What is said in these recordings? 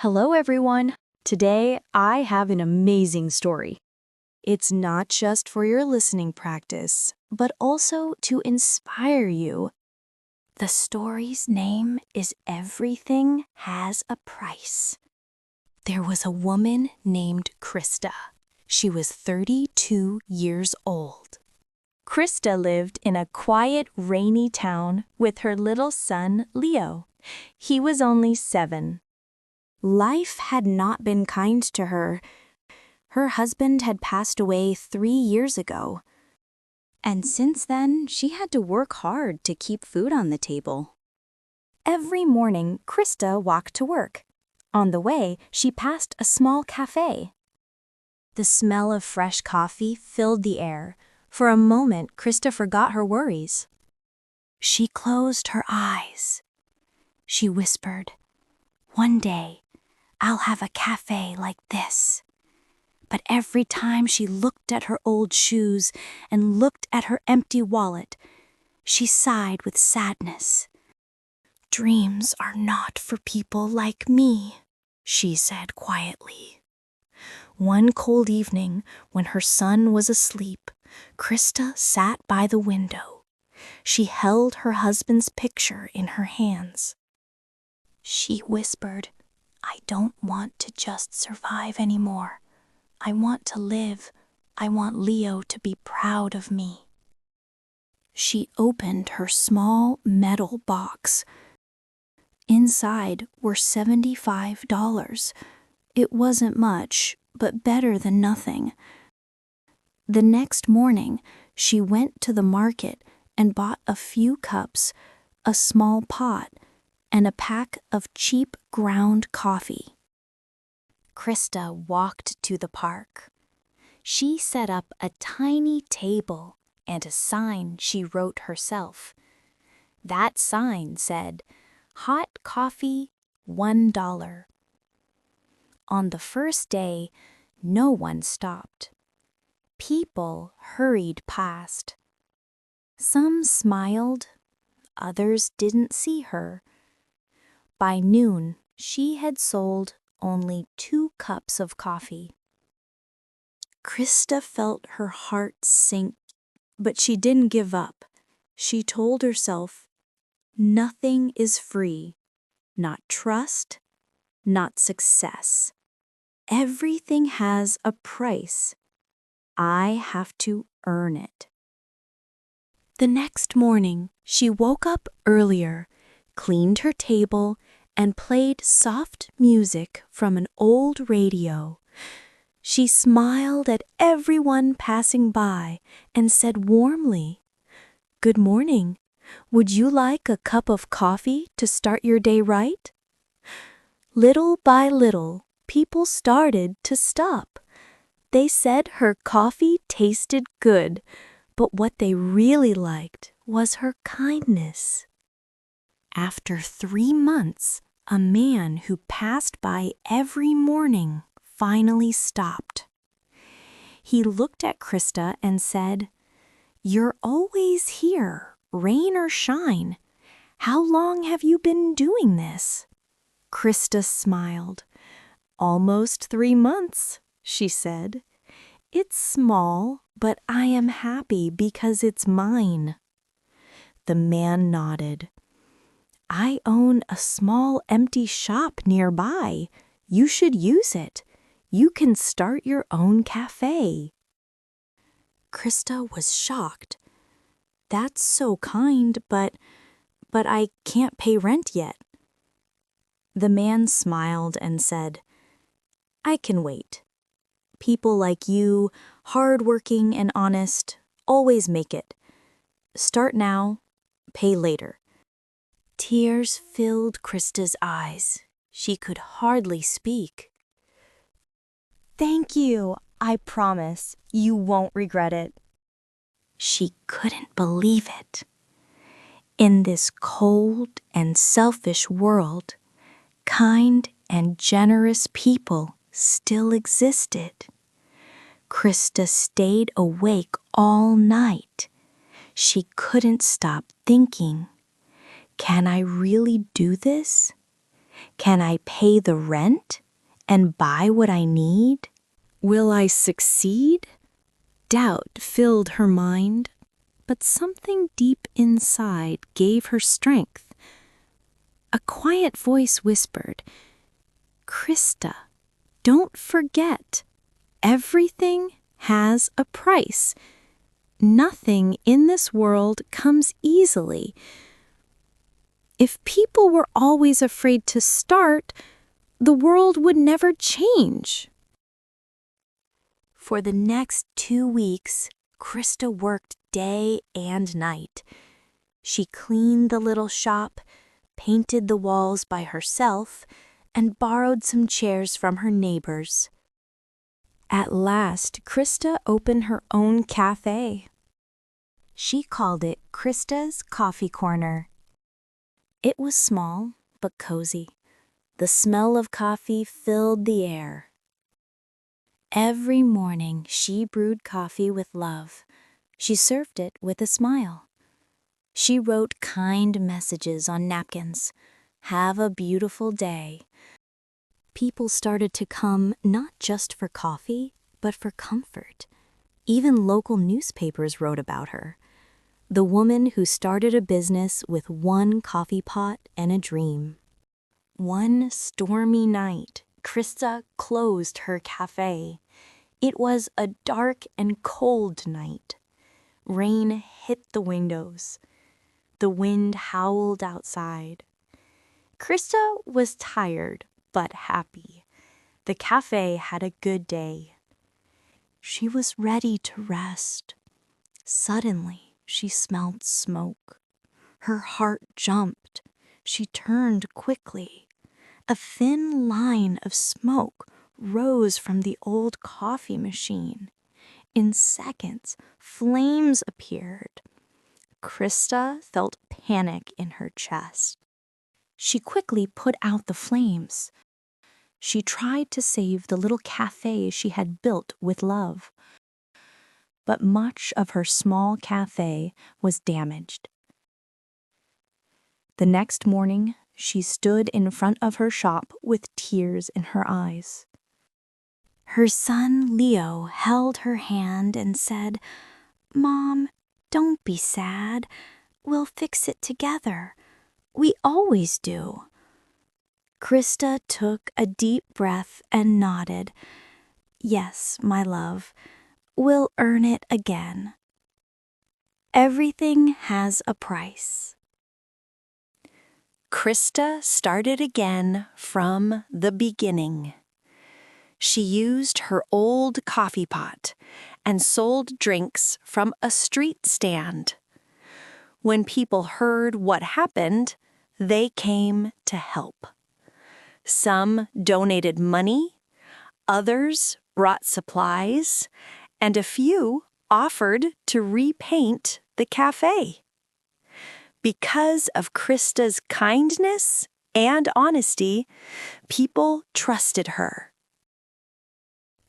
Hello, everyone. Today, I have an amazing story. It's not just for your listening practice, but also to inspire you. The story's name is Everything Has a Price. There was a woman named Krista. She was 32 years old. Krista lived in a quiet, rainy town with her little son, Leo. He was only 7. Life had not been kind to her. Her husband had passed away 3 years ago. And since then, she had to work hard to keep food on the table. Every morning, Krista walked to work. On the way, she passed a small cafe. The smell of fresh coffee filled the air. For a moment, Krista forgot her worries. She closed her eyes. She whispered, "One day, I'll have a cafe like this." But every time she looked at her old shoes and looked at her empty wallet, she sighed with sadness. "Dreams are not for people like me," she said quietly. One cold evening, when her son was asleep, Krista sat by the window. She held her husband's picture in her hands. She whispered, "I don't want to just survive anymore. I want to live. I want Leo to be proud of me." She opened her small metal box. Inside were $75. It wasn't much, but better than nothing. The next morning, she went to the market and bought a few cups, a small pot, and a pack of cheap ground coffee. Krista walked to the park. She set up a tiny table and a sign she wrote herself. That sign said, "Hot coffee, $1." On the first day, no one stopped. People hurried past. Some smiled, others didn't see her. By noon, she had sold only 2 cups of coffee. Krista felt her heart sink, but she didn't give up. She told herself, "Nothing is free, not trust, not success. Everything has a price. I have to earn it." The next morning, she woke up earlier, cleaned her table, and played soft music from an old radio. She smiled at everyone passing by and said warmly, "Good morning. Would you like a cup of coffee to start your day right?" Little by little, people started to stop. They said her coffee tasted good, but what they really liked was her kindness. After 3 months, a man who passed by every morning finally stopped. He looked at Krista and said, "You're always here, rain or shine. How long have you been doing this?" Krista smiled. "Almost 3 months," she said. "It's small, but I am happy because it's mine." The man nodded. "I own a small empty shop nearby. You should use it. You can start your own cafe." Krista was shocked. "That's so kind, but I can't pay rent yet." The man smiled and said, "I can wait. People like you, hardworking and honest, always make it. Start now, pay later." Tears filled Krista's eyes. She could hardly speak. "Thank you. I promise you won't regret it." She couldn't believe it. In this cold and selfish world, kind and generous people still existed. Krista stayed awake all night. She couldn't stop thinking, "Can I really do this? Can I pay the rent and buy what I need? Will I succeed? Doubt filled her mind, but something deep inside gave her strength. A quiet voice whispered, "Krista, don't forget, everything has a price. Nothing in this world comes easily. If people were always afraid to start, the world would never change." For the next 2 weeks, Krista worked day and night. She cleaned the little shop, painted the walls by herself, and borrowed some chairs from her neighbors. At last, Krista opened her own cafe. She called it Krista's Coffee Corner. It was small but cozy. The smell of coffee filled the air. Every morning, she brewed coffee with love. She served it with a smile. She wrote kind messages on napkins. "Have a beautiful day." People started to come not just for coffee, but for comfort. Even local newspapers wrote about her. The woman who started a business with one coffee pot and a dream. One stormy night, Krista closed her cafe. It was a dark and cold night. Rain hit the windows. The wind howled outside. Krista was tired but happy. The cafe had a good day. She was ready to rest. Suddenly, she smelled smoke. Her heart jumped. She turned quickly. A thin line of smoke rose from the old coffee machine. In seconds, flames appeared. Krista felt panic in her chest. She quickly put out the flames. She tried to save the little cafe she had built with love. But much of her small cafe was damaged. The next morning, she stood in front of her shop with tears in her eyes. Her son Leo held her hand and said, "Mom, don't be sad. We'll fix it together. We always do." Krista took a deep breath and nodded. "Yes, my love, we'll earn it again." Everything has a price. Krista started again from the beginning. She used her old coffee pot and sold drinks from a street stand. When people heard what happened, they came to help. Some donated money, others brought supplies, and a few offered to repaint the cafe. Because of Krista's kindness and honesty, people trusted her.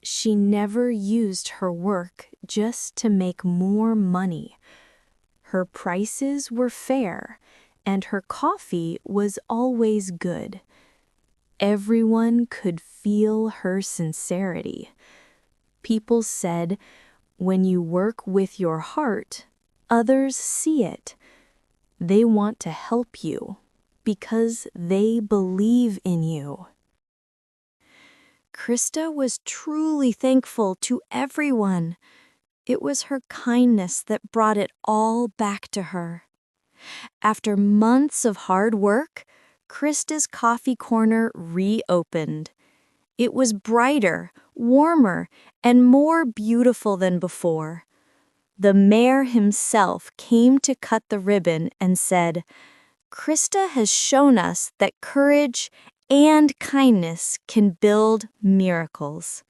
She never used her work just to make more money. Her prices were fair, and her coffee was always good. Everyone could feel her sincerity. People said, "When you work with your heart, others see it. They want to help you because they believe in you." Krista was truly thankful to everyone. It was her kindness that brought it all back to her. After months of hard work, Krista's Coffee Corner reopened. It was brighter, warmer, and more beautiful than before. The mayor himself came to cut the ribbon and said, "Krista has shown us that courage and kindness can build miracles."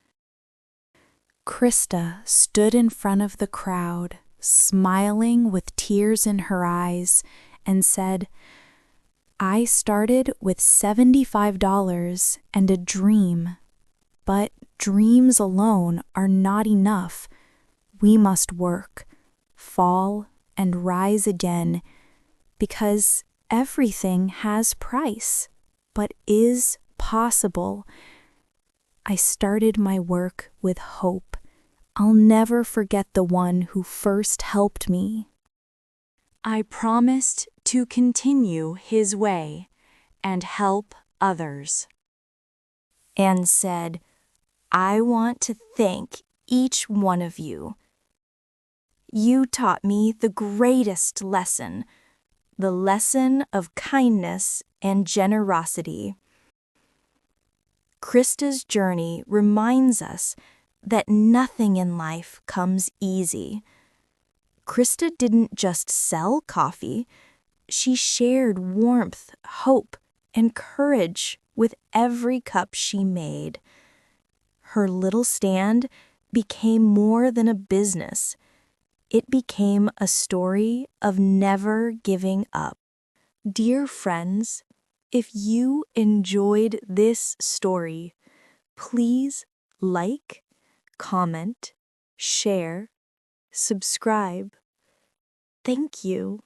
Krista stood in front of the crowd, smiling with tears in her eyes, and said, "I started with $75 and a dream, but dreams alone are not enough. We must work, fall, and rise again, because everything has price." but is possible. I started my work with hope. I'll never forget the one who first helped me. I promised to continue his way and help others. And said, I want to thank each one of you. You taught me the greatest lesson, the lesson of kindness and generosity. Krista's journey reminds us that nothing in life comes easy. Krista didn't just sell coffee, she shared warmth, hope, and courage with every cup she made. Her little stand became more than a business. It became a story of never giving up. Dear friends, if you enjoyed this story, please like, comment, share, subscribe. Thank you.